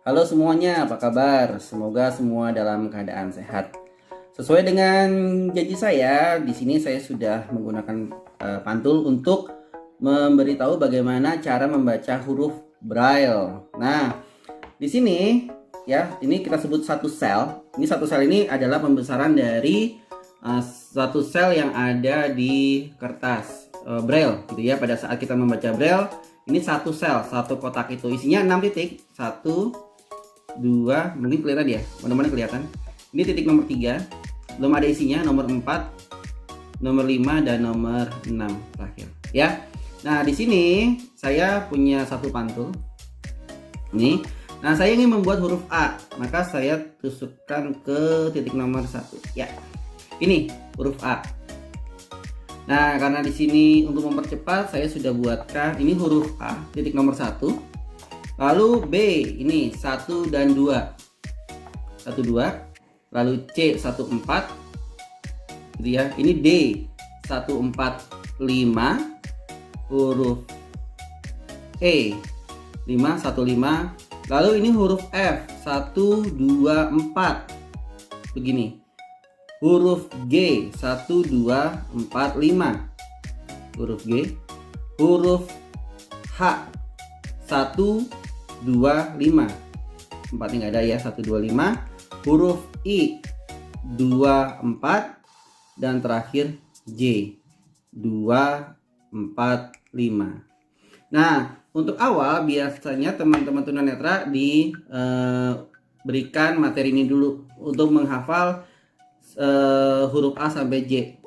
Halo semuanya, apa kabar? Semoga semua dalam keadaan sehat. Sesuai dengan janji saya, di sini saya sudah menggunakan pantul untuk memberitahu bagaimana cara membaca huruf Braille. Nah, di sini ya, ini kita sebut satu sel. Ini satu sel ini adalah pembesaran dari satu sel yang ada di kertas Braille, gitu ya. Pada saat kita membaca Braille, ini satu sel, satu kotak itu isinya 6 titik. 1, 2, mungkin kelihatan ya, mudah-mudahan kelihatan. Ini titik nomor 3, belum ada isinya, nomor 4, nomor 5, dan nomor 6 terakhir ya. Nah, di sini saya punya satu pantul ini. Nah, saya ingin membuat huruf A, maka saya tusukkan ke titik nomor 1 ya. Ini huruf A. Nah, karena di sini untuk mempercepat saya sudah buatkan ini huruf A titik nomor 1. Lalu B ini 1 dan 2. 1 2. Lalu C 1 4. Gitu ya. Ini D 1 4 5. Huruf E 5 1 5. Lalu ini huruf F 1 2 4. Begini. Huruf G 1 2 4 5. Huruf G. Huruf H 1 2 5. Empatnya nggak ada ya, 1 2 5. Huruf I 2 4. Dan terakhir J 2 4 5. Nah, untuk awal biasanya teman-teman tunanetra diberikan materi ini dulu untuk menghafal huruf A sampai J,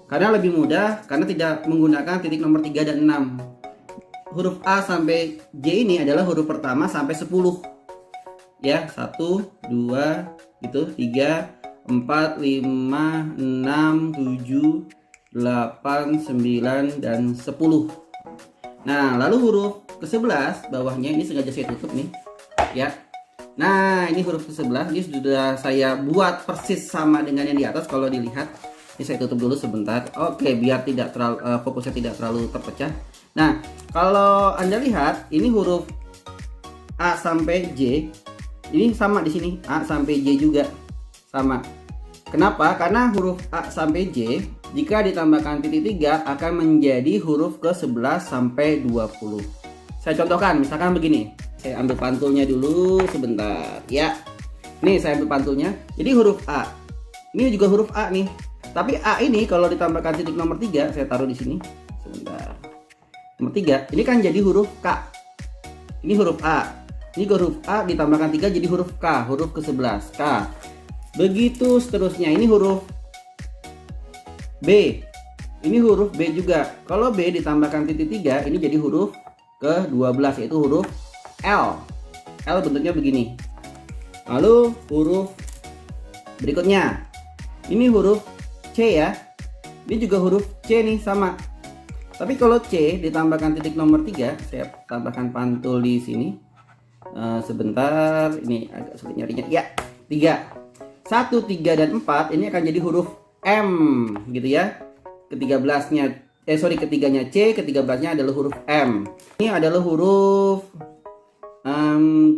karena lebih mudah, karena tidak menggunakan titik nomor 3 dan 6. Huruf A sampai J ini adalah huruf pertama sampai 10 ya, 1 2 gitu, 3 4 5 6 7 8 9 dan 10. Nah, lalu huruf ke-11 bawahnya ini sengaja saya tutup nih ya. Nah, ini huruf ke-11, ini sudah saya buat persis sama dengan yang di atas. Kalau dilihat, ini saya tutup dulu sebentar. Oke, biar tidak terlalu fokusnya tidak terlalu terpecah. Nah, kalau Anda lihat, ini huruf A sampai J, ini sama di sini, A sampai J juga sama. Kenapa? Karena huruf A sampai J jika ditambahkan titik 3 akan menjadi huruf ke-11 sampai 20. Saya contohkan, misalkan begini. Saya ambil pantulnya dulu sebentar ya. Nih, saya ambil pantulnya. Jadi huruf A. Ini juga huruf A nih. Tapi A ini kalau ditambahkan titik nomor 3, saya taruh di sini. Sebentar. Nomor 3. Ini kan jadi huruf K. Ini huruf A. Ini huruf A ditambahkan 3 jadi huruf K, huruf ke-11 K. Begitu seterusnya. Ini huruf B. Ini huruf B juga. Kalau B ditambahkan titik 3, ini jadi huruf ke-12 yaitu huruf L. L bentuknya begini. Lalu huruf berikutnya. Ini huruf C ya. Ini juga huruf C nih, sama. Tapi kalau C ditambahkan titik nomor 3, saya tambahkan pantul di sini. Sebentar, ini agak sulit nyarinya. Ya, 3. 1, 3 dan 4 ini akan jadi huruf M gitu ya. Ke-13-nya ketiganya C, ke-13-nya adalah huruf M. Ini adalah huruf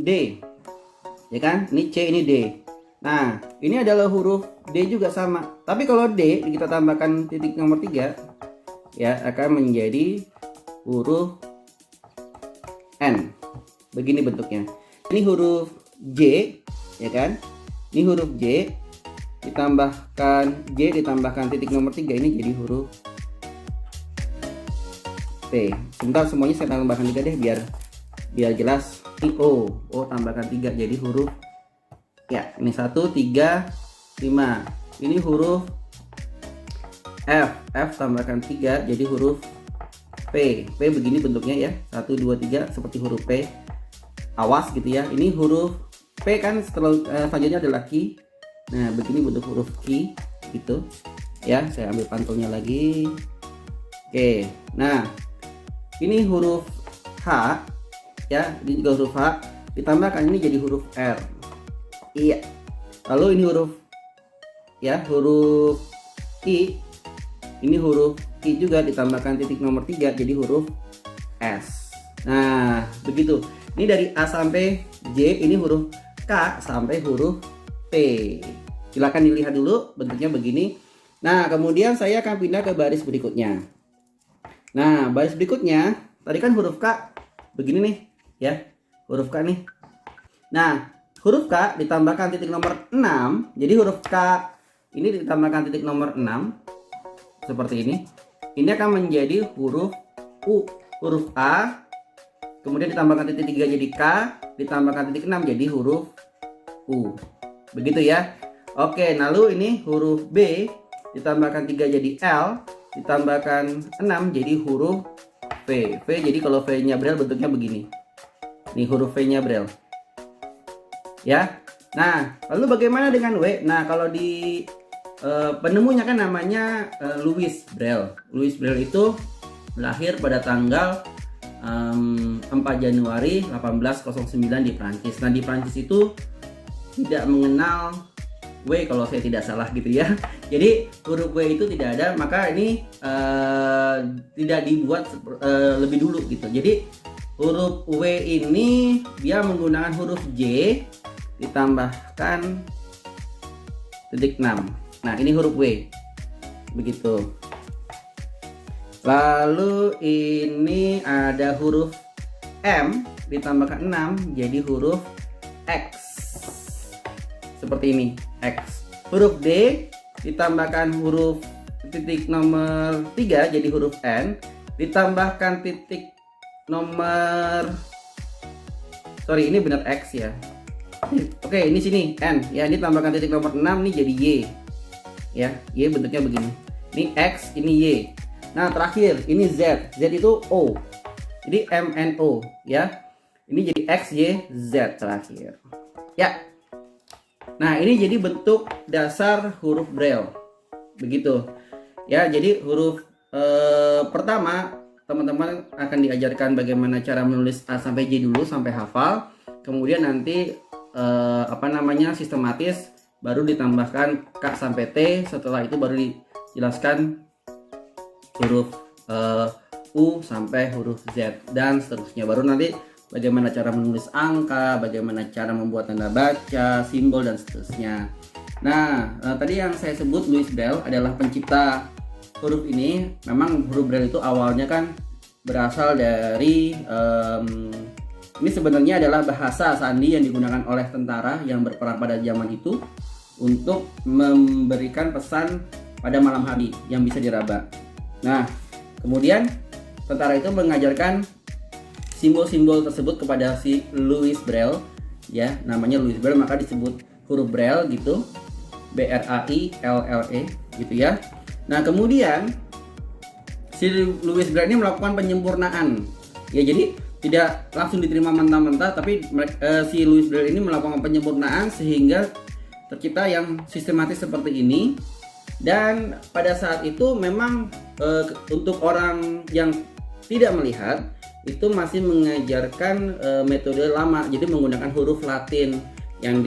D ya kan, ini C, ini D. Nah, ini adalah huruf D juga sama, tapi kalau D kita tambahkan titik nomor 3 ya akan menjadi huruf N. Begini bentuknya. Ini huruf J ya kan, ini huruf J ditambahkan titik nomor 3, ini jadi huruf T. Sebentar, semuanya saya tambahkan 3 deh biar jelas. Ini O tambahkan 3 jadi huruf ya. Ini 1 3 5. Ini huruf F tambahkan 3 jadi huruf P. P begini bentuknya ya, 1 2 3 seperti huruf P. Awas gitu ya. Ini huruf P kan, selanjutnya adalah Q. Nah, begini bentuk huruf Q gitu ya. Saya ambil pantulnya lagi. Oke. Nah, ini huruf H ya, ini juga huruf H ditambahkan ini jadi huruf R. Iya. Lalu ini huruf I. Ini huruf I juga ditambahkan titik nomor 3 jadi huruf S. Nah, begitu. Ini dari A sampai J, ini huruf K sampai huruf P. Silakan dilihat dulu bentuknya begini. Nah, kemudian saya akan pindah ke baris berikutnya. Nah, baris berikutnya tadi kan huruf K begini nih, ya. Huruf K nih. Nah, huruf K ditambahkan titik nomor 6. Jadi huruf K ini ditambahkan titik nomor 6 seperti ini. Ini akan menjadi huruf U. Huruf A, kemudian ditambahkan titik 3 jadi K, ditambahkan titik 6 jadi huruf U. Begitu ya. Oke, lalu ini huruf B ditambahkan 3 jadi L, ditambahkan 6 jadi huruf V. V, jadi kalau V-nya Braille bentuknya begini. Ini huruf V-nya Braille. Ya. Nah, lalu bagaimana dengan W? Nah, kalau di penemunya kan namanya Louis Braille. Louis Braille itu lahir pada tanggal 4 Januari 1809 di Prancis. Nah, di Prancis itu tidak mengenal W kalau saya tidak salah gitu ya. Jadi huruf W itu tidak ada, maka ini tidak dibuat lebih dulu gitu. Jadi huruf W ini dia menggunakan huruf J ditambahkan titik 6. Nah, ini huruf W. Begitu. Lalu ini ada huruf M ditambahkan 6 jadi huruf X. Seperti ini, X. Huruf D ditambahkan huruf titik nomor 3 jadi huruf N, ditambahkan titik nomor, sorry ini benar X ya. Oke, ini sini N ya, ini tambahkan titik nomor 6 nih jadi Y. Ya, Y bentuknya begini. Ini X, ini Y. Nah, terakhir ini Z. Z itu O. Jadi MNO ya. Ini jadi X, Y, Z terakhir. Ya. Nah, ini jadi bentuk dasar huruf Braille. Begitu. Ya, jadi huruf pertama teman-teman akan diajarkan bagaimana cara menulis A sampai J dulu sampai hafal. Kemudian nanti sistematis baru ditambahkan K sampai T. Setelah itu baru dijelaskan huruf U sampai huruf Z dan seterusnya. Baru nanti bagaimana cara menulis angka, bagaimana cara membuat tanda baca, simbol dan seterusnya. Nah, tadi yang saya sebut Louis Braille adalah pencipta huruf ini. Memang huruf Braille itu awalnya kan berasal dari ini sebenarnya adalah bahasa sandi yang digunakan oleh tentara yang berperang pada zaman itu untuk memberikan pesan pada malam hari yang bisa diraba. Nah, kemudian tentara itu mengajarkan simbol-simbol tersebut kepada si Louis Braille, ya, namanya Louis Braille, maka disebut huruf Braille gitu, BRAILLE gitu ya. Nah, kemudian si Louis Braille ini melakukan penyempurnaan, ya, jadi tidak langsung diterima mentah-mentah, tapi si Louis Braille ini melakukan penyempurnaan sehingga tercipta yang sistematis seperti ini. Dan pada saat itu memang untuk orang yang tidak melihat itu masih mengajarkan metode lama, jadi menggunakan huruf Latin yang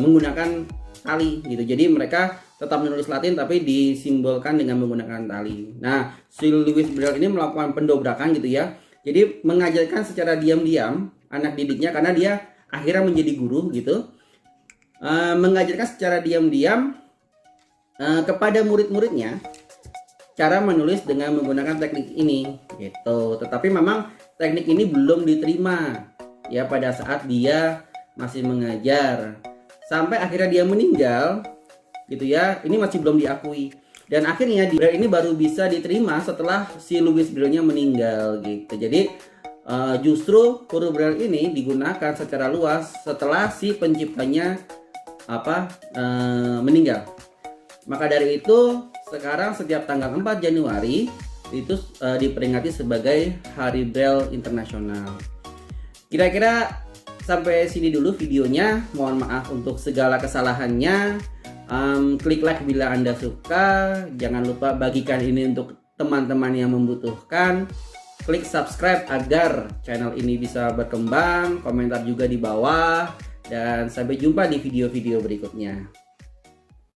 menggunakan tali gitu. Jadi mereka tetap menulis Latin tapi disimbolkan dengan menggunakan tali. Nah, si Louis Braille ini melakukan pendobrakan gitu ya. Jadi mengajarkan secara diam-diam anak didiknya, karena dia akhirnya menjadi guru gitu. Mengajarkan secara diam-diam kepada murid-muridnya cara menulis dengan menggunakan teknik ini gitu. Tetapi memang teknik ini belum diterima ya pada saat dia masih mengajar, sampai akhirnya dia meninggal gitu ya. Ini masih belum diakui, dan akhirnya Braille ini baru bisa diterima setelah si Louis Braille-nya meninggal gitu. Jadi justru huruf Braille ini digunakan secara luas setelah si penciptanya meninggal. Maka dari itu sekarang setiap tanggal 4 Januari itu diperingati sebagai Hari Braille Internasional. Kira-kira sampai sini dulu videonya. Mohon maaf untuk segala kesalahannya. Klik like bila Anda suka. Jangan lupa bagikan ini untuk teman-teman yang membutuhkan. Klik subscribe agar channel ini bisa berkembang. Komentar juga di bawah. Dan sampai jumpa di video-video berikutnya.